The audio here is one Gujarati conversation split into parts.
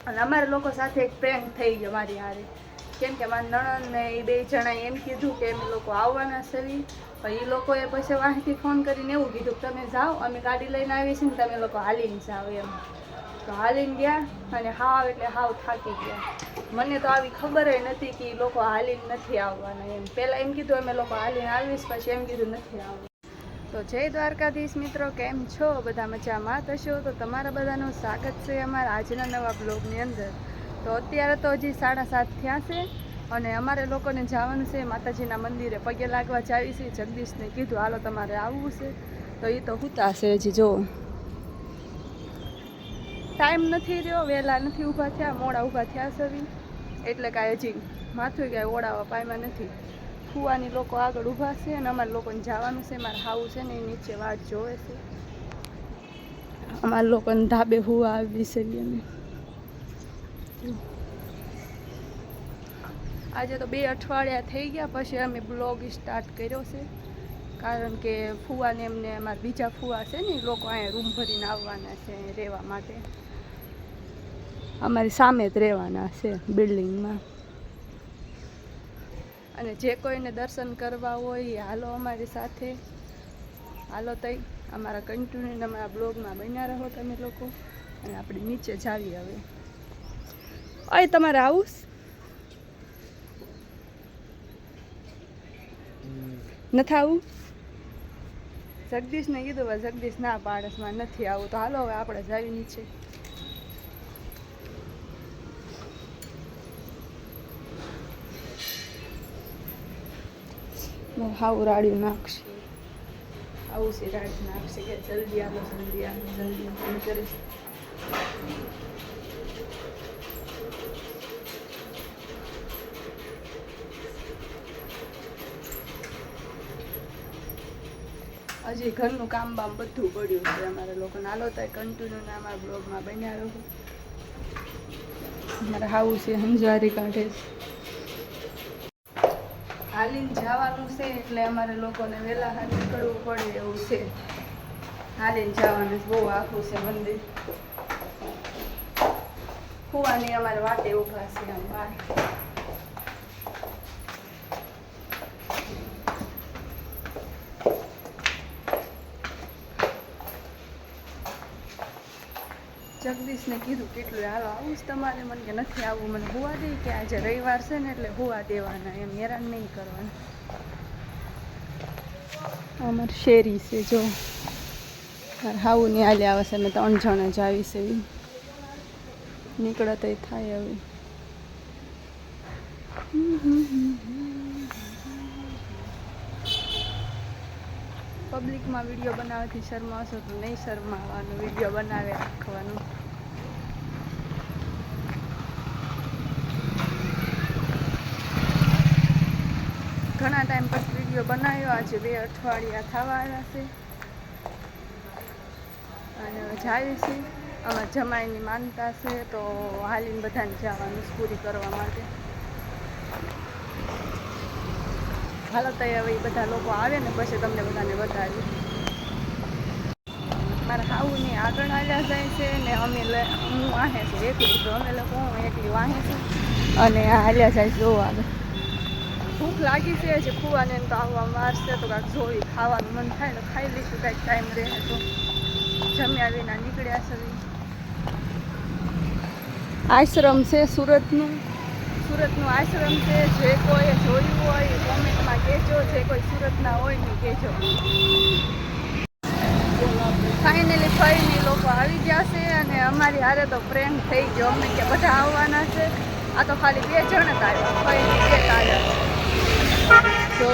અને અમારા લોકો સાથે એક પ્રેન્ક થઈ ગયો મારી હારે, કેમ કે મારા નણંદ ને એ 2 જણા એમ કીધું કે અમે લોકો આવવાના છે, પણ એ લોકોએ પછી વાંહીથી ફોન કરીને એવું કીધું કે તમે જાઓ, અમે ગાડી લઈને આવીએ છીએ ને તમે લોકો હાલીને જાઓ એમ. તો હાલીને ગયા અને હાવ એટલે હાવ થાકી ગયા. મને તો આવી ખબર નથી કે એ લોકો હાલીને નથી આવવાના એમ. પહેલાં એમ કીધું અમે લોકો હાલીને આવીશ, પછી એમ કીધું નથી આવવાનું. તો જય દ્વારકાધીશ મિત્રો, કેમ છો બધા? મજામાં થશો તો તમારા બધાનું સ્વાગત છે અમારા આજના નવા બ્લોગની અંદર. તો અત્યારે તો હજી 7:30 થયા છે અને અમારે લોકોને જવાનું છે માતાજીના મંદિરે પગે લાગવા જાવી છે. જગદીશને કીધું હાલો તમારે આવવું છે, તો એ તો હુતા છે હજી. જો ટાઈમ નથી રહ્યો, વહેલા નથી ઊભા થયા, મોડા ઊભા થયા છે એટલે કાંઈ હજી માથું કાંઈ ઓળાવા પામ્યા નથી. ફુવાની લોકો આગળ ઊભા છે અને અમારા લોકોને જવાનું છે. મારા હાવું છે ને એ નીચે વાટ જોવે છે. અમારા લોકોને ધાબે હુવા આવી છે અમે. આજે તો 2 અઠવાડિયા થઈ ગયા પછી અમે બ્લોગ સ્ટાર્ટ કર્યો છે, કારણ કે ફુવાને એમને અમારા બીજા ફુવા છે ને એ લોકો અહીંયા રૂમ ભરીને આવવાના છે રહેવા માટે. અમારી સામે જ રહેવાના છે બિલ્ડિંગમાં. અને જે કોઈને દર્શન કરવા હોય હાલો અમારી સાથે, હાલો તઈ અમારા કન્ટિન્યુ અમારા બ્લોગમાં બન્યા રહો તમે લોકો. અને આપણે નીચે જાવી હવે. અય તમારે આવું નથી આવું? જગદીશને કીધું ભાઈ, જગદીશ ના પાડસમાં નથી આવું. તો હાલો હવે આપણે જાવી નીચે. હાવ રાડ્યું નાખશે, આવું છે રાડ્યું નાખશે કે જલ્દી આવો જલ્દી આવો જલ્દી ફોન કરે છે. હજી ઘરનું કામ બામ બધું પડ્યું છે અમારે લોકોને. હાલો તો કન્ટિન્યુ અમારા બ્લોગમાં બન્યા રહો. અમારે હાવું છે હંજવારી કાઢે છે. હાલીને જવાનું છે એટલે અમારે લોકોને વહેલા હાથ નીકળવું પડે એવું છે. હાલીને જવાનું બહુ આખું છે મંદિર. ફુવાની અમારે વાટે ઊભા છે આમ બહાર. જગદીશને કીધું કેટલું હાલો આવું જ તમારે? મને કે નથી આવવું, મને હોવા દે કે આજે રવિવાર છે ને એટલે હોવા દેવાના, એમ હેરાન નહીં કરવાનું. અમારી શેરી છે જો, હાવું ની હાલે આવે છે. અમે 3 જણા જ આવી છે, નીકળતા થાય હવે. પબ્લિકમાં વિડીયો બનાવવાથી શરમાશો તો નહીં શરમાવાનું, વિડીયો બનાવે રાખવાનું. ઘણા ટાઈમ પછી વિડીયો બનાવ્યો, આજે 2 અઠવાડિયા થવા આવ્યા છે. અને જાવી છે અમારા જમાઈની માનતા છે, તો હાલીને બધાને જવાનું પૂરી કરવા માટે. હાલો તો હવે એ બધા લોકો આવે ને પછી તમને બધાને બતાવી. મારા હાઉની આગળ હાલ્યા જાય છે ને અમે હું વાહે છું એકલી, તો અમે લોકો હું એકલી વાહે છું અને હાલ્યા જાય છે. જો આગળ ભૂખ લાગી છે જે ફુવાને તો આવવા મારશે તો કાંઈક જોઈ ખાવાનું મન થાય ને ખાઈ લઈશું. કાંઈક ટાઈમ રહે તો જમ્યા વિના નીકળ્યા છે. આશ્રમ છે સુરતનું આશ્રમ છે. જે કોઈ જોયું હોય કોમેન્ટમાં કહેજો, જે કોઈ સુરતના હોય ને કહેજો. ફાઇનલી ફરીને લોકો આવી ગયા છે અને અમારી હારે તો પ્રેમ થઈ ગયો. અમને કે બધા આવવાના છે, આ તો ખાલી 2 જણ જ આવ્યા, ફરીને 1 આવ્યા. તો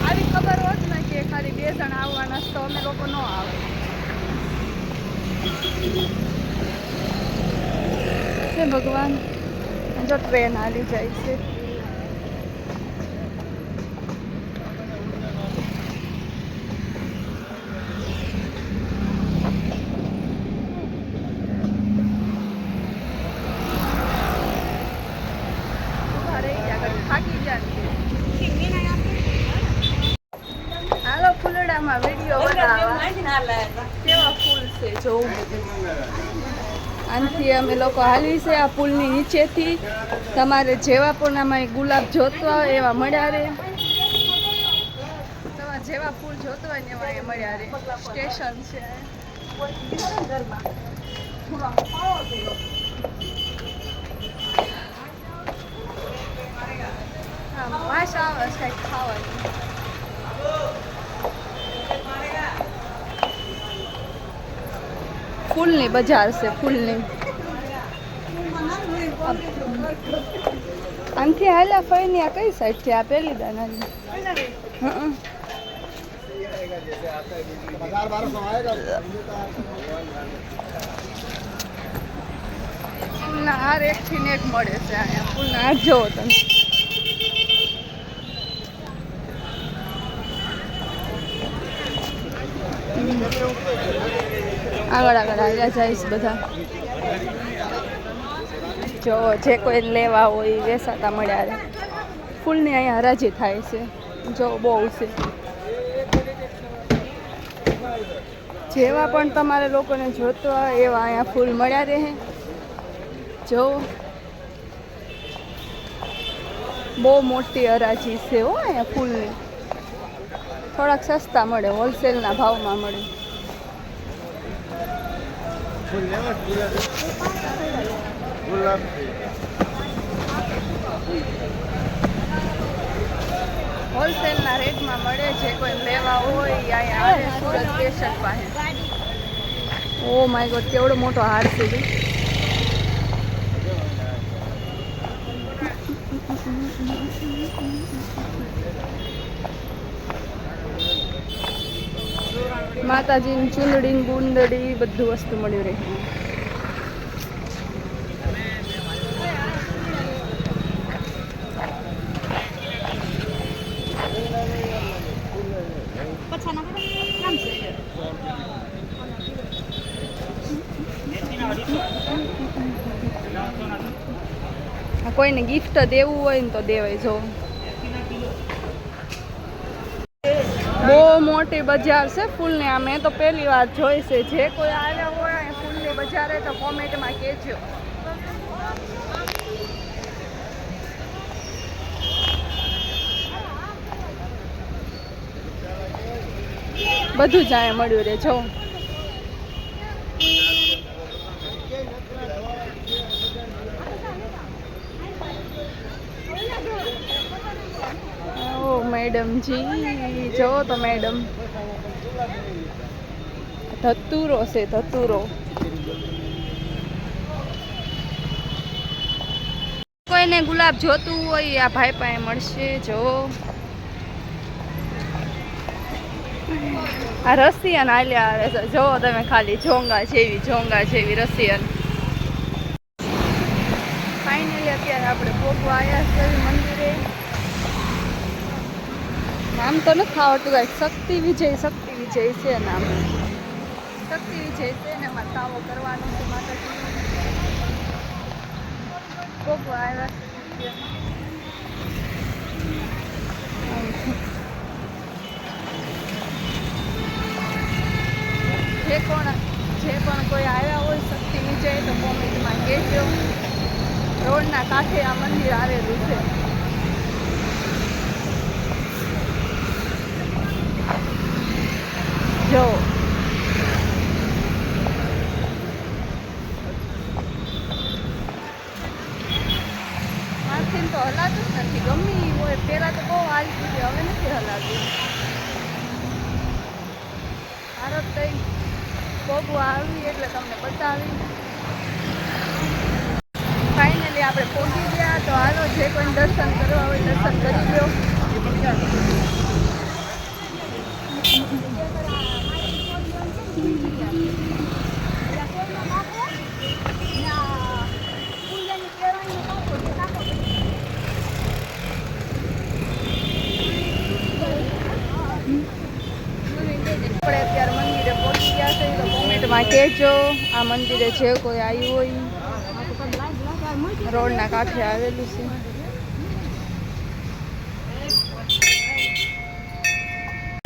આવી ખબર હોત ને કે ખાલી 2 જણ આવવાના તો અમે લોકો ન આવે. ભગવાન, જો ટ્રેન હાલી જાય છે. હાલો ફૂલડામાં વિડીયો બનાવવા. કેવા ફૂલ છે જોઉં આનથી અમે લોકો હાલવી છે આ પુલની નીચેથી. તમારે જેવા પણ આમાં ગુલાબ જોતવા હોય એવા મળ્યા રહે, તમારે જેવા ફૂલ જોતવા હોય ને એવા અહીંયા મળ્યા રહે. સ્ટેશન છે હા, વાસ આવે છે કંઈક ખાવાની. ફૂલની બજાર છે, ફૂલની. આનથી હાલ્યા ફરીને આ કઈ સાઈડથી? આ પેલી દાનાની. ફૂલના હાર એકથી ને એક મળે છે અહીંયા. ફૂલના હાર જોવો તમે. આગળ આગળ આવ્યા જઈશ બધા. જો જે કોઈ લેવા હોય વેસાતા મળ્યા રહે. ફૂલની અહીંયા હરાજી થાય છે. જો બહુ છે. જેવા પણ તમારે લોકોને જોતવા એવા અહીંયા ફૂલ મળ્યા રહે. જો બહુ મોટી હરાજી છે હો અહીંયા ફૂલની. થોડાક સસ્તા મળે, હોલસેલના ભાવમાં મળે. હોલસેલના રેટમાં મળે. જે કોઈ લેવા હોય અહીંયા આવે સુરત સ્ટેશન પાસે. ઓ માય ગોડ, કેવડો મોટો હાર છે. માતાજીની ચૂંદડી બુંદડી બધું વસ્તુ મળ્યું રહે. કોઈને ગિફ્ટ દેવું હોય ને તો દેવાય. જો બહુ મોટી બજાર છે ફૂલની. આ મેં તો પહેલી વાર જોઈ છે. જે કોઈ આવ્યા હોય ફૂલની બજારે તો કોમેન્ટમાં કહેજો. બધું જ અહીંયા મળ્યું રહે. જો મેડમજી, જો તો મેડમ ધતુરો છે, ધતુરો. કોઈને ગુલાબ જોતું હોય આ ભાઈ પાસે મળશે. જો આ રશિયન હાલ્યા આવે છે. જો તમે ખાલી ઝોંગા જેવી રશિયન. ફાઇનલી અત્યારે આપણે ભોગવા આવ્યા છે મંદિરે. નામ તો નથી આવડતું કાંઈક. શક્તિ વિજય છે નામ. શક્તિ વિજય છે ને એમાં તાવો કરવાનો છે માતાજી. ભોગવા આવ્યા છે. જે પણ કોઈ આવ્યા હોય શક્તિ વિજય તો કોમેન્ટમાં કહેજો. રોડના કાંઠે આ મંદિર આવેલું છે. જો માથે તો હલાતું જ નથી. ગમી હોય પહેલાં તો બહુ હાલતું છે, હવે નથી હલાતું. ભારત થઈ ભોગવા આવી એટલે તમને બતાવી. ફાઇનલી આપણે પહોંચી ગયા. તો હાલો, જે કોઈ દર્શન કરવા હોય દર્શન કરી લો. આપણે અત્યારે મંદિરે પહોંચી ગયા છે તો કોમેન્ટમાં કહેજો આ મંદિરે જે કોઈ આવ્યું હોય. રોડના કાંઠે આવેલું છે.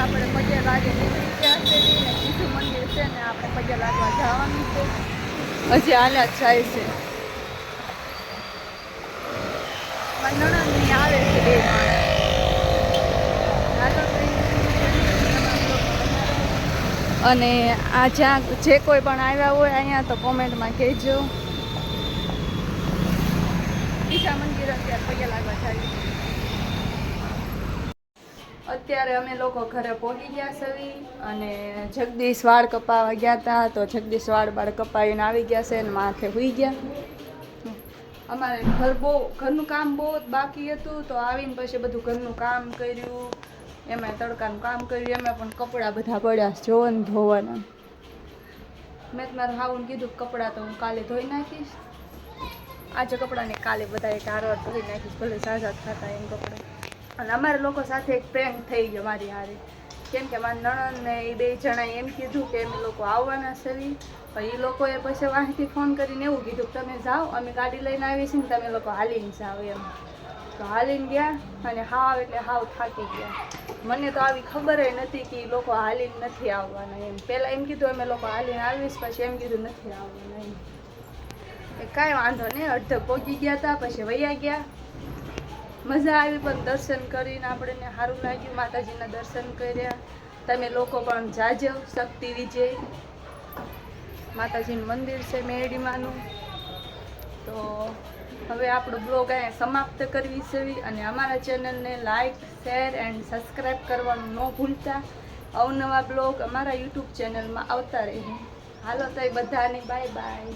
આપણે 11 વાગે નીકળી ગયા છે ને બીજું મંદિર છે ને આપણે પગે લાગવા જવાનું છે. હજી હાલ્યા જ જાય છે. મારી નણંદ ની આવે છે 2 માણસ. અને આ જ્યાં જે કોઈ પણ આવ્યા હોય અહીંયા તો કોમેન્ટમાં કહેજો. બીજા મંદિર અત્યારે પગે લાગવા જાય. અત્યારે અમે લોકો ઘરે પહોંચી ગયા સવી અને જગદીશ વાળ કપાવા ગયા હતા. તો જગદીશ વાળ કપાવીને આવી ગયા છે અને માથે હુઈ ગયા. અમારે ઘરનું કામ બહુ જ બાકી હતું. તો આવીને પછી બધું ઘરનું કામ કર્યું, એમાં તડકાનું કામ કર્યું, એમાં પણ કપડાં બધા પડ્યા જોવો ને ધોવાના. મેં તમારે હાવું કીધું કપડાં તો હું કાલે ધોઈ નાખીશ. આજે કપડાને કાલે બધા એક હારવાર ધોઈ નાખીશ, ભલે ઝાઝા થતા એમ કપડાં. અને અમારા લોકો સાથે એક પ્રેન્ક થઈ ગયો મારી હારે. કેમ કે મારી નણંદ ને એ 2 જણાએ એમ કીધું કે અમે લોકો આવવાના છે. પણ એ લોકોએ પછી વાંહીથી ફોન કરીને એવું કીધું કે તમે જાઓ, અમે ગાડી લઈને આવી છીએ ને તમે લોકો હાલીને જાઓ એમ. તો હાલીને ગયા અને હાવ એટલે હાવ થાકી ગયા. મને તો આવી ખબર નથી કે એ લોકો હાલીને નથી આવવાના એમ. પહેલાં એમ કીધું અમે લોકો હાલીને આવીશ, પછી એમ કીધું નથી આવવાના એમ. કાંઈ વાંધો નહીં, અડધે પહોંચી ગયા હતા, પછી વયા ગયા. મજા આવી, પણ દર્શન કરીને આપણને સારું લાગ્યું. માતાજીના દર્શન કર્યા. તમે લોકો પણ જાજો. શક્તિ વિજય માતાજીનું મંદિર છે મેરડીમાંનું. તો હવે આપણો બ્લોગ અહીંયા સમાપ્ત કરવી છે અને અમારા ચેનલને લાઈક, શેર એન્ડ સબસ્ક્રાઈબ કરવાનું ન ભૂલતા. અવનવા બ્લોગ અમારા યુટ્યુબ ચેનલમાં આવતા રહે. હાલો તો બધાને બાય બાય.